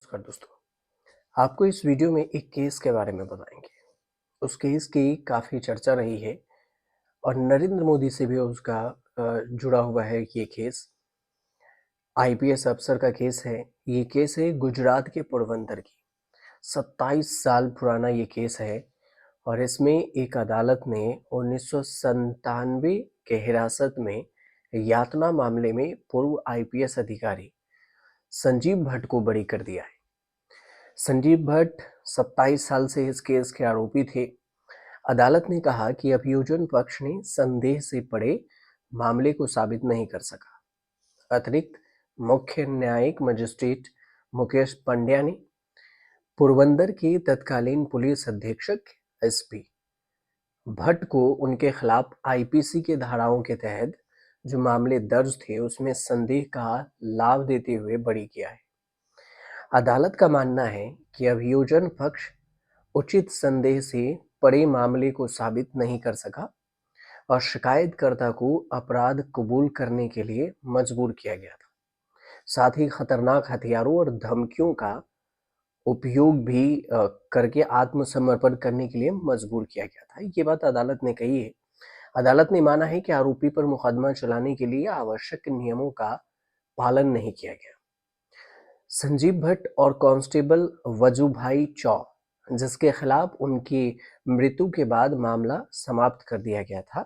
नमस्कार दोस्तों, आपको इस वीडियो में एक केस के बारे में बताएंगे। उस केस की काफ़ी चर्चा रही है और नरेंद्र मोदी से भी उसका जुड़ा हुआ है ये केस। आईपीएस अफसर का केस है। ये केस है गुजरात के पोरबंदर की। 27 साल पुराना ये केस है और इसमें एक अदालत ने 1997 के हिरासत में यातना मामले में पूर्व आईपीएस अधिकारी संजीव भट्ट को बरी कर दिया है। संजीव भट्ट 27 साल से इस केस के आरोपी थे। अदालत ने कहा कि अभियोजन पक्ष ने संदेह से पड़े मामले को साबित नहीं कर सका। अतिरिक्त मुख्य न्यायिक मजिस्ट्रेट मुकेश पंड्या ने पोरबंदर के तत्कालीन पुलिस अधीक्षक एसपी भट्ट को उनके खिलाफ आईपीसी के धाराओं के तहत जो मामले दर्ज थे उसमें संदेह का लाभ देते हुए बरी किया है। अदालत का मानना है कि अभियोजन पक्ष उचित संदेह से परे मामले को साबित नहीं कर सका और शिकायतकर्ता को अपराध कबूल करने के लिए मजबूर किया गया था। साथ ही खतरनाक हथियारों और धमकियों का उपयोग भी करके आत्मसमर्पण करने के लिए मजबूर किया गया था। ये बात अदालत ने कही है। अदालत ने माना है कि आरोपी पर मुकदमा चलाने के लिए आवश्यक नियमों का पालन नहीं किया गया। संजीव भट्ट और कांस्टेबल वजूभाई चौ, जिसके खिलाफ उनकी मृत्यु के बाद मामला समाप्त कर दिया गया था।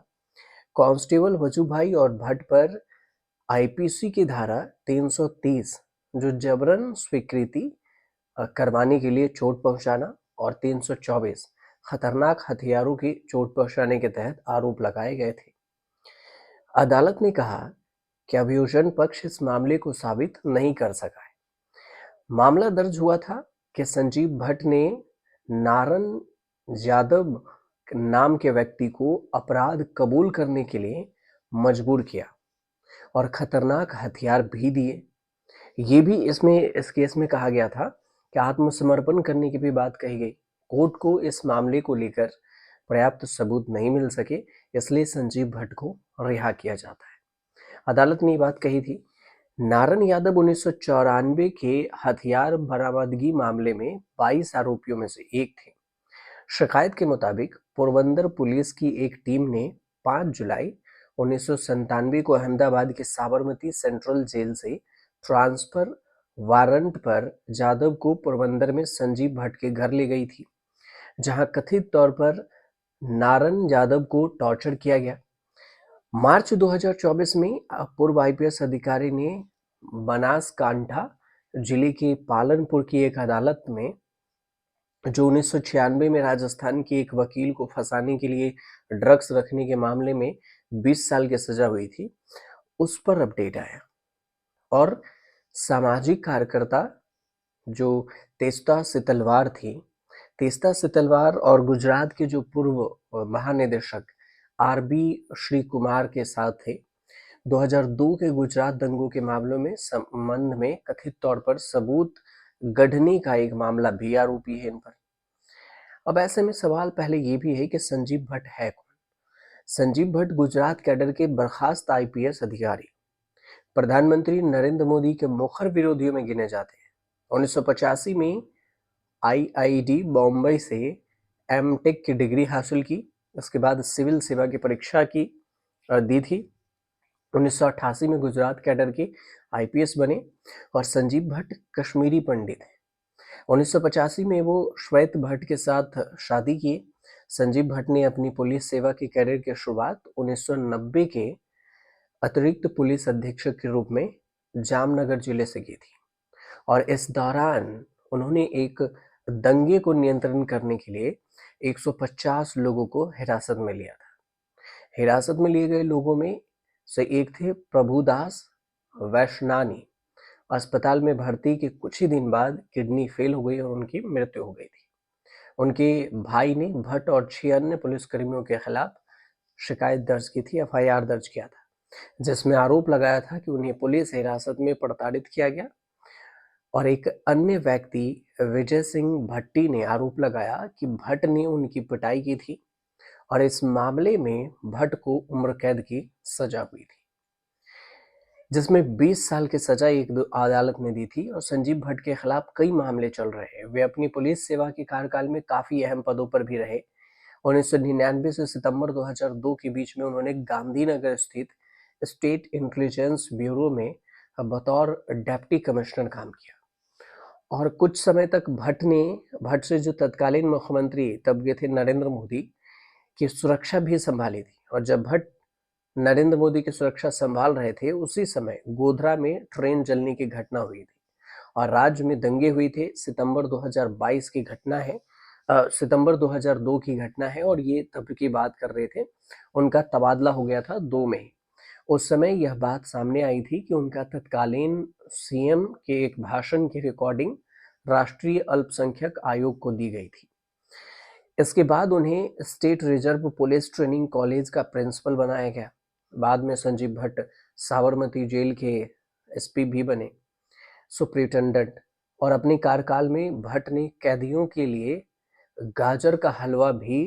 कांस्टेबल वजूभाई और भट्ट पर आईपीसी की धारा 330 जो जबरन स्वीकृति करवाने के लिए चोट पहुंचाना और 324 खतरनाक हथियारों की चोट पहुंचाने के तहत आरोप लगाए गए थे। अदालत ने कहा कि अभियोजन पक्ष इस मामले को साबित नहीं कर सका है। मामला दर्ज हुआ था कि संजीव भट्ट ने नारन यादव नाम के व्यक्ति को अपराध कबूल करने के लिए मजबूर किया और खतरनाक हथियार भी दिए। ये भी इस केस में कहा गया था कि आत्मसमर्पण करने की भी बात कही गई। कोर्ट को इस मामले को लेकर पर्याप्त सबूत नहीं मिल सके, इसलिए संजीव भट्ट को रिहा किया जाता है। अदालत ने ये बात कही थी। नारन यादव 1994 के हथियार बरामदगी मामले में 22 आरोपियों में से एक थे। शिकायत के मुताबिक पोरबंदर पुलिस की एक टीम ने 5 जुलाई 1997 को अहमदाबाद के साबरमती सेंट्रल जेल से ट्रांसफर वारंट पर यादव को पोरबंदर में संजीव भट्ट के घर ले गई थी, जहां कथित तौर पर नारन यादव को टॉर्चर किया गया। मार्च 2024 में पूर्व आईपीएस अधिकारी ने बनासकांठा जिले के पालनपुर की एक अदालत में जो 1996 में राजस्थान के एक वकील को फंसाने के लिए ड्रग्स रखने के मामले में 20 साल की सजा हुई थी, उस पर अपडेट आया और सामाजिक कार्यकर्ता जो तेस्ता सितलवार थी, तेस्ता सितलवार और गुजरात के जो पूर्व महानिदेशक आरबी श्री कुमार के साथ थे। 2002 के गुजरात दंगों के मामलों में संबंध में कथित तौर पर सबूत गढ़ने का एक मामला भी आरोपी है इन पर। अब ऐसे में सवाल पहले ये भी है कि संजीव भट्ट है कौन? संजीव भट्ट गुजरात कैडर के बर्खास्त आईपीएस अधिकारी, प्रधानमंत्री नरेंद्र मोदी के मुखर विरोधियों में गिने जाते हैं। 1985 में आईआईडी बॉम्बे से एमटेक की डिग्री हासिल की। उसके बाद सिविल सेवा की परीक्षा दी थी। 1988 में गुजरात कैडर के आईपीएस बने और संजीव भट्ट कश्मीरी पंडित हैं। 1985 में वो श्वेत भट्ट के साथ शादी की। संजीव भट्ट ने अपनी पुलिस सेवा के कैरियर की शुरुआत 1990 के अतिरिक्त पुलिस अधीक्षक के रूप में जामनगर जिले से की थी और इस दौरान उन्होंने एक दंगे को नियंत्रण करने के लिए 150 लोगों को हिरासत में लिया था। हिरासत में लिए गए लोगों में से एक थे प्रभुदास वैश्नानी। अस्पताल में भर्ती के कुछ ही दिन बाद किडनी फेल हो गई और उनकी मृत्यु हो गई थी। उनके भाई ने भट्ट और 6 अन्य पुलिसकर्मियों के खिलाफ शिकायत दर्ज की थी, एफआईआर दर्ज किया था, जिसमें आरोप लगाया था कि उन्हें पुलिस हिरासत में प्रताड़ित किया गया। और एक अन्य व्यक्ति विजय सिंह भट्टी ने आरोप लगाया कि भट्ट ने उनकी पिटाई की थी और इस मामले में भट्ट को उम्र कैद की सजा हुई थी। जिसमें 20 साल की सजा एक अदालत ने दी थी और संजीव भट्ट के खिलाफ कई मामले चल रहे हैं। वे अपनी पुलिस सेवा के कार्यकाल में काफी अहम पदों पर भी रहे। 1999 से सितंबर 2002 के बीच में उन्होंने गांधीनगर स्थित स्टेट इंटेलिजेंस ब्यूरो में बतौर डिप्टी कमिश्नर काम किया। और कुछ समय तक भट्ट से जो तत्कालीन मुख्यमंत्री तब के थे नरेंद्र मोदी की सुरक्षा भी संभाली थी। और जब भट्ट नरेंद्र मोदी की सुरक्षा संभाल रहे थे, उसी समय गोधरा में ट्रेन जलने की घटना हुई थी और राज्य में दंगे हुए थे। सितंबर 2022 की घटना है, सितंबर 2002 की घटना है और ये तब की बात कर रहे थे। उनका तबादला हो गया था 2 में। उस समय यह बात सामने आई थी कि उनका तत्कालीन सीएम के एक भाषण की रिकॉर्डिंग राष्ट्रीय अल्पसंख्यक आयोग को दी गई थी। इसके बाद उन्हें state reserve police training college का प्रिंसिपल बनाया गया। बाद में संजीव भट्ट साबरमती जेल के एसपी भी बने, सुप्रिंटेंडेंट। और अपने कार्यकाल में भट्ट ने कैदियों के लिए गाजर का हलवा भी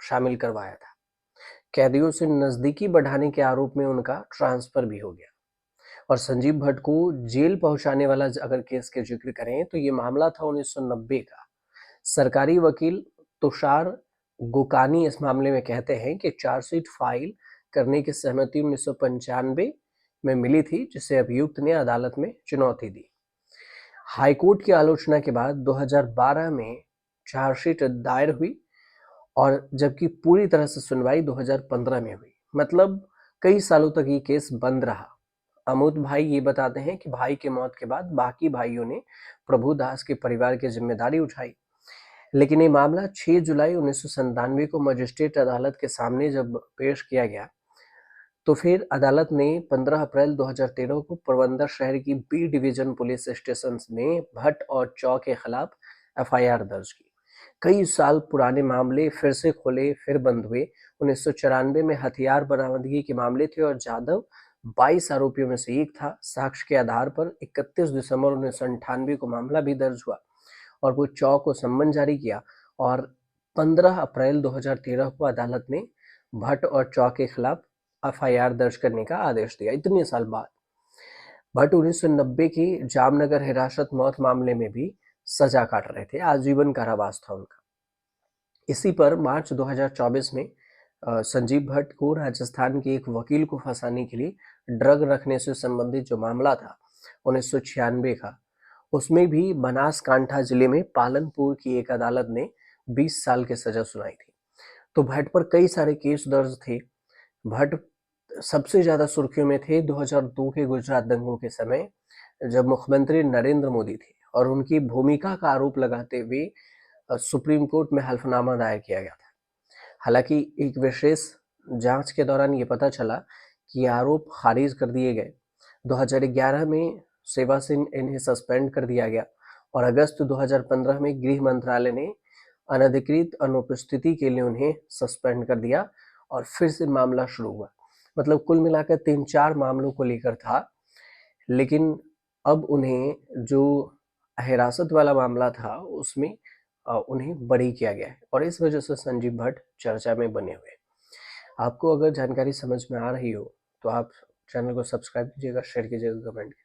शामिल करवाया था। कैदियों से नजदीकी बढ़ाने के आरोप में उनका ट्रांसफर भी हो गया। और संजीव भट्ट को जेल पहुंचाने वाला अगर केस के जिक्र करें तो ये मामला था 1990 का। सरकारी वकील तुषार गोकानी इस मामले में कहते हैं कि चार्जशीट फाइल करने की सहमति 1995 में मिली थी, जिसे अभियुक्त ने अदालत में चुनौती दी। हाईकोर्ट की आलोचना के बाद 2012 में चार्जशीट दायर हुई और जबकि पूरी तरह से सुनवाई 2015 में हुई। मतलब कई सालों तक ये केस बंद रहा। अमोद भाई ये बताते हैं कि भाई के मौत के बाद बाकी भाइयों ने प्रभुदास के परिवार की जिम्मेदारी उठाई। लेकिन ये मामला 6 जुलाई 1997 को मजिस्ट्रेट अदालत के सामने जब पेश किया गया तो फिर अदालत ने 15 अप्रैल 2013 को पोरबंदर शहर की बी डिवीजन पुलिस स्टेशन में भट्ट और चौ के खिलाफ एफआईआर दर्ज की। कई साल पुराने मामले फिर से खुले, फिर बंद हुए। 1994 में हथियार बरामदगी के मामले थे और जाधव 22 आरोपियों में से एक था। साक्ष्य के आधार पर 31 दिसंबर 1998 को मामला भी दर्ज हुआ और वो चौ को सम्मन जारी किया और 15 अप्रैल 2013 को अदालत ने भट्ट और चौ के खिलाफ एफआईआर दर्ज करने का आदेश दिया। इतने साल बाद भट्ट 1990 की जामनगर हिरासत मौत मामले में भी सजा काट रहे थे, आजीवन कारावास था उनका। इसी पर मार्च 2024 में संजीव भट्ट को राजस्थान के एक वकील को फंसाने के लिए ड्रग रखने से संबंधित जो मामला था 1996 का, उसमें भी बनासकांठा जिले में पालनपुर की एक अदालत ने 20 साल की सजा सुनाई थी। तो भट्ट पर कई सारे केस दर्ज थे। भट्ट सबसे ज्यादा सुर्खियों में थे 2002 के गुजरात दंगों के समय, जब मुख्यमंत्री नरेंद्र मोदी थे और उनकी भूमिका का आरोप लगाते हुए सुप्रीम कोर्ट में हल्फनामा दायर किया गया था। हालांकि एक विशेष जांच के दौरान ये पता चला कि ये आरोप खारिज कर दिए गए। 2011 में सेवा से इन्हें सस्पेंड कर दिया गया और अगस्त 2015 में गृह मंत्रालय ने अनधिकृत अनुपस्थिति के लिए उन्हें सस्पेंड कर दिया और फिर से मामला शुरू हुआ। मतलब कुल मिलाकर 3-4 मामलों को लेकर था, लेकिन अब उन्हें जो हिरासत वाला मामला था उसमें उन्हें बरी किया गया है और इस वजह से संजीव भट्ट चर्चा में बने हुए। आपको अगर जानकारी समझ में आ रही हो तो आप चैनल को सब्सक्राइब कीजिएगा, शेयर कीजिएगा, कमेंट कीजिएगा।